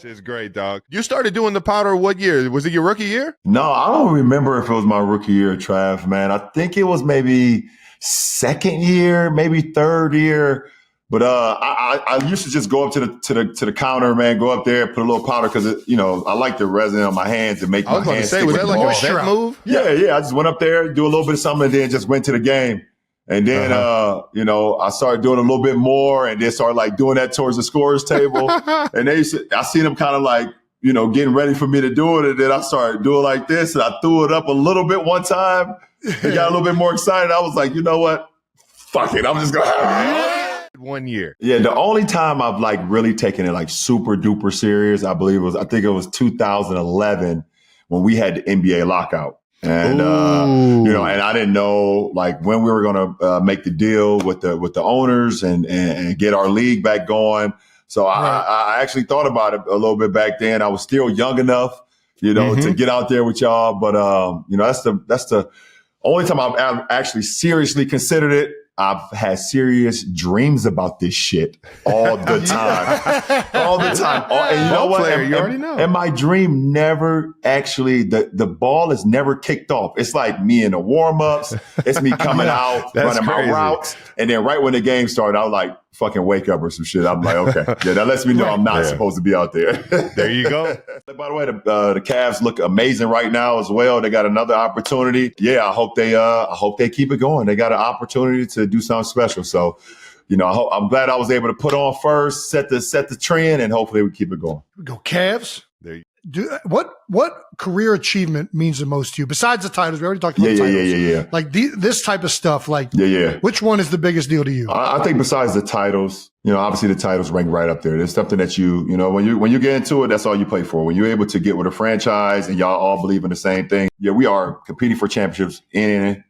It's great, dog. You started doing the powder what year? Was it your rookie year? No, I don't remember if it was my rookie year, Trav, man. I think it was maybe second year, maybe third year. But I used to just go up to the counter, man, go up there, put a little powder because I like the resin on my hands and make my hands. I was going to say, was that like a vet move? Yeah. I just went up there, do a little bit of something, and then just went to the game. And then, I started doing a little bit more and then started like doing that towards the scorer's table. And I seen them kind of like, getting ready for me to do it. And then I started doing like this and I threw it up a little bit one time. They got a little bit more excited. I was like, you know what? Fuck it. I'm just going to have it. 1 year. Yeah. The only time I've like really taken it like super duper serious, I think it was 2011 when we had the NBA lockout. And, and I didn't know like when we were going to make the deal with the owners and get our league back going. So I actually thought about it a little bit back then. I was still young enough, to get out there with y'all. But, that's the only time I've actually seriously considered it. I've had serious dreams about this shit all the time. All the time. And you know what? You already know. And my dream never actually, the ball is never kicked off. It's like me in the warm-ups. It's me coming out, running my routes. And then right when the game started, I was like, fucking wake up or some shit. I'm like, okay. Yeah, that lets me know I'm not supposed to be out there. There you go. By the way, the Cavs look amazing right now as well. They got another opportunity. Yeah, I hope they keep it going. They got an opportunity to do something special. So, I'm glad I was able to put on first, set the trend, and hopefully we keep it going. Go Cavs. There you What career achievement means the most to you besides the titles? We already talked about titles. Yeah. Like this type of stuff. Like, which one is the biggest deal to you? I think besides the titles, obviously the titles rank right up there. There's something that when you get into it, that's all you play for. When you're able to get with a franchise and y'all all believe in the same thing. Yeah, we are competing for championships in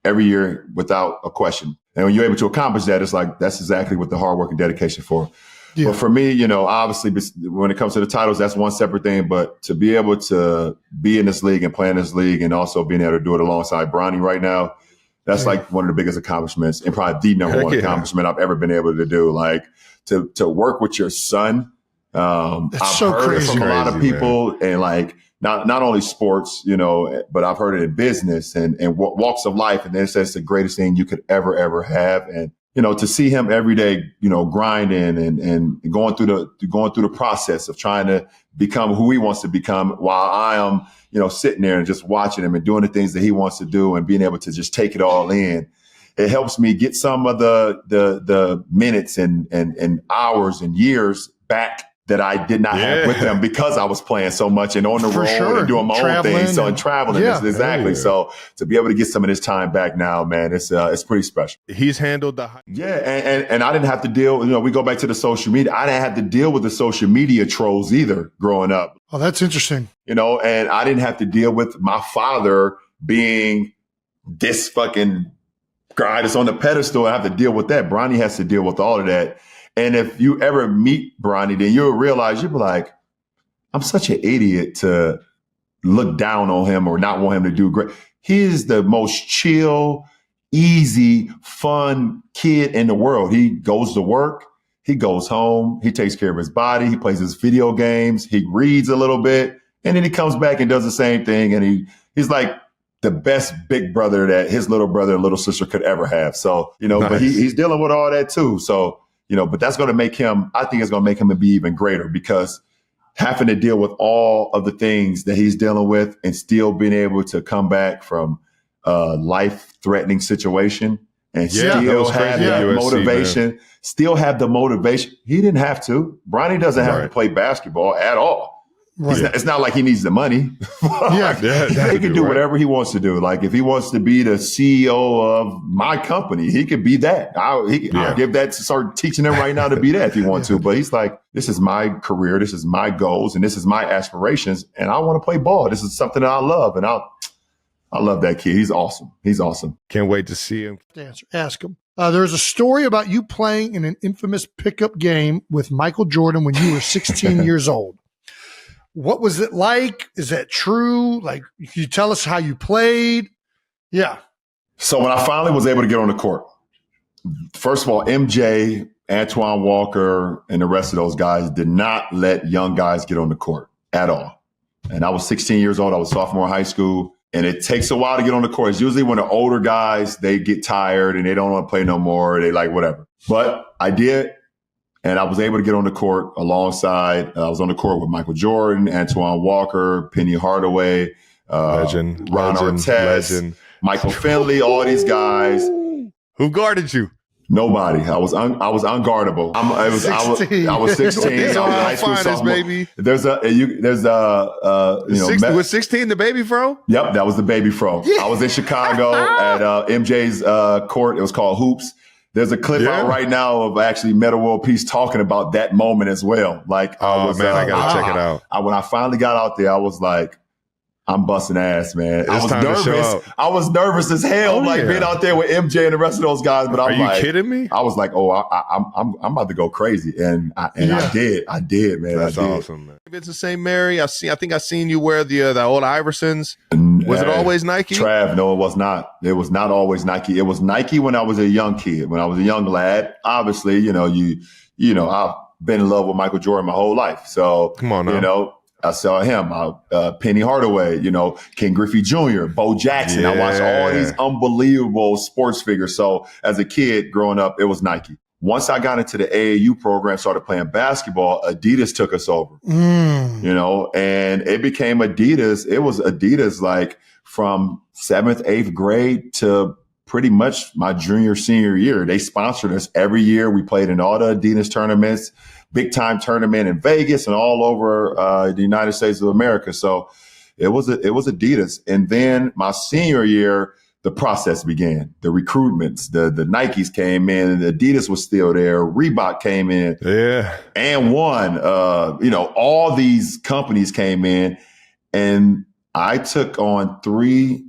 every year without a question. And when you're able to accomplish that, it's like that's exactly what the hard work and dedication for. Yeah. But for me, obviously when it comes to the titles, that's one separate thing. But to be able to be in this league and play in this league and also being able to do it alongside Bronny right now, that's like one of the biggest accomplishments and probably the number one accomplishment I've ever been able to do. Like to work with your son. I've heard it from a lot of people and like not only sports, but I've heard it in business and walks of life. And they say it's the greatest thing you could ever have. And to see him every day, grinding and going through the process of trying to become who he wants to become while I am, sitting there and just watching him and doing the things that he wants to do and being able to just take it all in. It helps me get some of the minutes and hours and years back that I did not have with them because I was playing so much and on the road and doing my own thing. So and traveling. Exactly. So to be able to get some of this time back now, man, it's pretty special. He's handled the and I didn't have to deal, we go back to the social media. I didn't have to deal with the social media trolls either growing up. Oh, that's interesting. And I didn't have to deal with my father being this fucking guy that's on the pedestal. I have to deal with that. Bronny has to deal with all of that. And if you ever meet Bronny, then you'll realize you'll be like, I'm such an idiot to look down on him or not want him to do great. He is the most chill, easy, fun kid in the world. He goes to work. He goes home. He takes care of his body. He plays his video games. He reads a little bit. And then he comes back and does the same thing. And he's like the best big brother that his little brother and little sister could ever have. So, but he's dealing with all that too. So, but that's going to make him, I think it's going to make him be even greater because having to deal with all of the things that he's dealing with and still being able to come back from a life-threatening situation and still have that motivation, still have the motivation. He didn't have to. Bronny doesn't have to play basketball at all. Right. It's not like he needs the money. He can do whatever he wants to do. Like if he wants to be the CEO of my company, he could be that. I'll give that to start teaching him right now to be that if he wants to. But he's like, this is my career. This is my goals and this is my aspirations. And I want to play ball. This is something that I love. And I love that kid. He's awesome. He's awesome. Can't wait to see him. Ask him. There's a story about you playing in an infamous pickup game with Michael Jordan when you were 16 years old. What was it like? Is that true? Like, can you tell us how you played? Yeah. So when I finally was able to get on the court, first of all, MJ Antoine Walker and the rest of those guys did not let young guys get on the court at all. And I was 16 years old. I was sophomore in high school. And it takes a while to get on the court. It's usually when the older guys, they get tired and they don't want to play no more. They like whatever. But I did. And I was able to get on the court alongside. I was on the court with Michael Jordan, Antoine Walker, Penny Hardaway, Legend, Artest, Michael Finley, all these guys. Who guarded you? Nobody. I was unguardable. I was 16. I was a high school sophomore. Baby. There's was 16 the baby fro? Yep, that was the baby fro. Yeah. I was in Chicago at MJ's court. It was called Hoops. There's a clip out right now of actually Metta World Peace talking about that moment as well. Like, I gotta check it out. When I finally got out there, I was like, I'm busting ass, man. I was nervous. I was nervous as hell, being out there with MJ and the rest of those guys. But I'm like, are you kidding me? I was like, I'm about to go crazy, and I did. I did, man. That's awesome, man. Vincent St. Mary. I think I seen you wear the old Iversons. Was it always Nike? Trav, no, it was not. It was not always Nike. It was Nike when I was a young kid, when I was a young lad. Obviously, you know, I've been in love with Michael Jordan my whole life. So come on now. You know. I saw him, Penny Hardaway, Ken Griffey Jr., Bo Jackson. Yeah. I watched all these unbelievable sports figures. So as a kid growing up, it was Nike. Once I got into the AAU program, started playing basketball, Adidas took us over, and it became Adidas. It was Adidas like from 7th, 8th grade to pretty much my junior, senior year. They sponsored us every year. We played in all the Adidas tournaments. Big time tournament in Vegas and all over the United States of America. So it was Adidas. And then my senior year, the process began. The recruitments, the Nikes came in, and Adidas was still there. Reebok came in, and won. All these companies came in, and I took on 3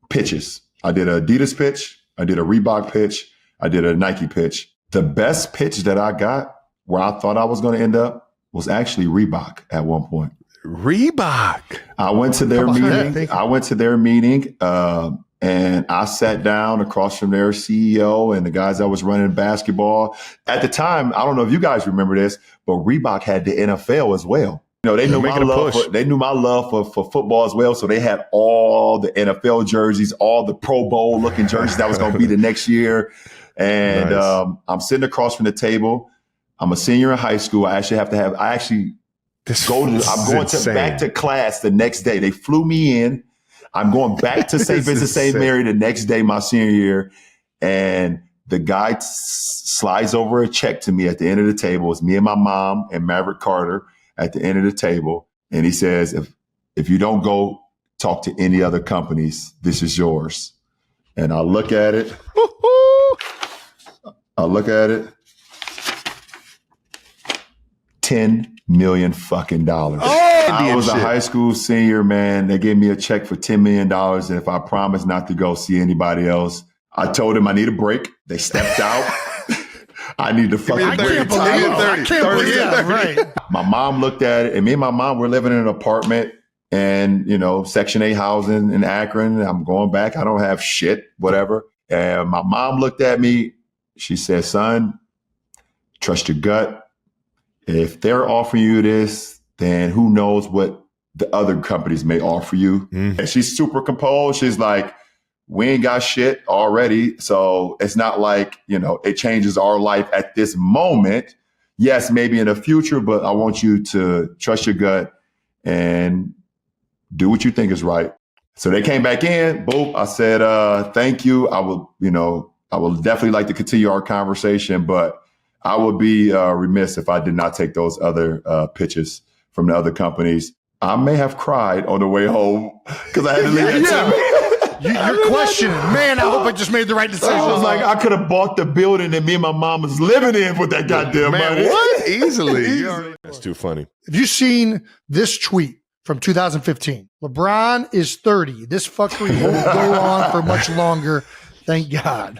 pitches. I did an Adidas pitch, I did a Reebok pitch, I did a Nike pitch. The best pitch that I got, where I thought I was going to end up, was actually Reebok at one point. Reebok. I went to their meeting. And I sat down across from their CEO and the guys that was running basketball. At the time, I don't know if you guys remember this, but Reebok had the NFL as well. They knew my love for football as well. So they had all the NFL jerseys, all the Pro Bowl looking jerseys that was going to be the next year. And nice. I'm sitting across from the table. I'm a senior in high school. I'm going back to class the next day. They flew me in. I'm going back to St. Vincent St. Mary the next day, my senior year. And the guy slides over a check to me at the end of the table. It's me and my mom and Maverick Carter at the end of the table. And he says, if you don't go talk to any other companies, this is yours. And I look at it. $10 million fucking dollars. I was a high school senior, man. They gave me a check for $10 million. And if I promised not to go see anybody else, I told them I need a break. They stepped out. I need to fucking break. I can't believe that. Right. My mom looked at it, and me and my mom were living in an apartment and, Section 8 housing in Akron. I'm going back. I don't have shit, whatever. And my mom looked at me. She said, son, trust your gut. If they're offering you this, then who knows what the other companies may offer you. Mm. And she's super composed. She's like, we ain't got shit already. So it's not like, it changes our life at this moment. Yes, maybe in the future, but I want you to trust your gut and do what you think is right. So they came back in. Boop. I said, thank you. I will definitely like to continue our conversation, but I would be remiss if I did not take those other pitches from the other companies. I may have cried on the way home because I had to leave that to me. You're questioning, man, I hope I just made the right decision. I was like, I could have bought the building that me and my mom was living in with that goddamn money. What? Easily. That's too funny. Have you seen this tweet from 2015? LeBron is 30. This fuckery won't go on for much longer. Thank God.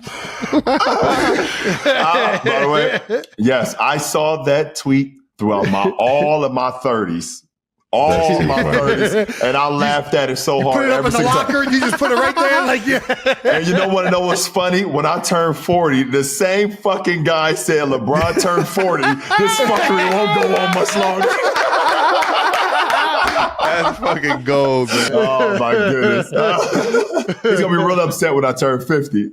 By the way, yes, I saw that tweet throughout all of my 30s. all my 30s, and I laughed at it so hard. Put it up every in the single locker, time. and you just put it right there, like, yeah. And you know what's funny? When I turned 40, the same fucking guy said LeBron turned 40. This fuckery won't go on much longer. That's fucking gold, man. Oh my goodness. He's gonna be real upset when I turn 50.